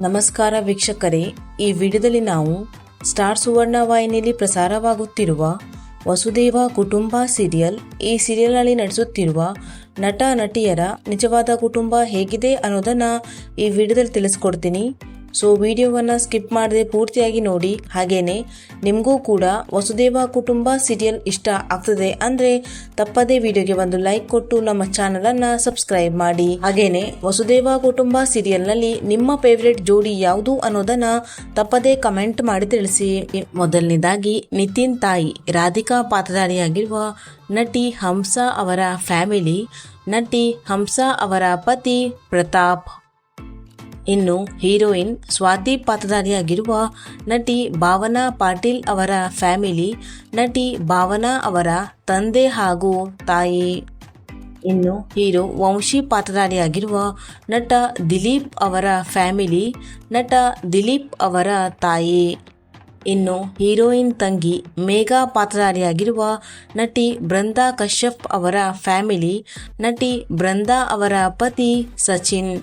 ನಮಸ್ಕಾರ ವೀಕ್ಷಕರೇ, ಈ ವಿಡಿಯೋದಲ್ಲಿ ನಾವು ಸ್ಟಾರ್ ಸುವರ್ಣ ವಾಹಿನಿಯಲ್ಲಿ ಪ್ರಸಾರವಾಗುತ್ತಿರುವ ವಸುದೇವ ಕುಟುಂಬ ಸೀರಿಯಲ್, ಈ ಸೀರಿಯಲ್ನಲ್ಲಿ ನಟಿಸುತ್ತಿರುವ ನಟ ನಟಿಯರ ನಿಜವಾದ ಕುಟುಂಬ ಹೇಗಿದೆ ಅನ್ನೋದನ್ನು ಈ ವಿಡಿಯೋದಲ್ಲಿ ತಿಳಿಸ್ಕೊಡ್ತೀನಿ. ಸೊ ವಿಡಿಯೋವನ್ನು ಸ್ಕಿಪ್ ಮಾಡದೆ ಪೂರ್ತಿಯಾಗಿ ನೋಡಿ. ಹಾಗೇನೆ ನಿಮಗೂ ಕೂಡ ವಸುದೇವ ಕುಟುಂಬ ಸೀರಿಯಲ್ ಇಷ್ಟ ಆಗ್ತದೆ ಅಂದರೆ ತಪ್ಪದೇ ವಿಡಿಯೋಗೆ ಒಂದು ಲೈಕ್ ಕೊಟ್ಟು ನಮ್ಮ ಚಾನಲನ್ನು ಸಬ್ಸ್ಕ್ರೈಬ್ ಮಾಡಿ. ಹಾಗೇನೆ ವಸುದೇವ ಕುಟುಂಬ ಸೀರಿಯಲ್ನಲ್ಲಿ ನಿಮ್ಮ ಫೇವ್ರೆಟ್ ಜೋಡಿ ಯಾವುದು ಅನ್ನೋದನ್ನ ತಪ್ಪದೇ ಕಮೆಂಟ್ ಮಾಡಿ ತಿಳಿಸಿ. ಮೊದಲನೇದಾಗಿ ನಿತಿನ್ ತಾಯಿ ರಾಧಿಕಾ ಪಾತ್ರಧಾರಿಯಾಗಿರುವ ನಟಿ ಹಂಸ ಅವರ ಫ್ಯಾಮಿಲಿ, ನಟಿ ಹಂಸ ಅವರ ಪತಿ ಪ್ರತಾಪ್. ಇನ್ನು ಹೀರೋಯಿನ್ ಸ್ವಾತಿ ಪಾತ್ರಧಾರಿಯಾಗಿರುವ ನಟಿ ಭಾವನಾ ಪಾಟೀಲ್ ಅವರ ಫ್ಯಾಮಿಲಿ, ನಟಿ ಭಾವನಾ ಅವರ ತಂದೆ ಹಾಗೂ ತಾಯಿ. ಇನ್ನು ಹೀರೋ ವಂಶಿ ಪಾತ್ರಧಾರಿಯಾಗಿರುವ ನಟ ದಿಲೀಪ್ ಅವರ ಫ್ಯಾಮಿಲಿ, ನಟ ದಿಲೀಪ್ ಅವರ ತಾಯಿ. ಇನ್ನು ಹೀರೋಯಿನ್ ತಂಗಿ ಮೇಘಾ ಪಾತ್ರಧಾರಿಯಾಗಿರುವ ನಟಿ ಬೃಂದಾ ಕಶ್ಯಪ್ ಅವರ ಫ್ಯಾಮಿಲಿ, ನಟಿ ಬೃಂದಾ ಅವರ ಪತಿ ಸಚಿನ್.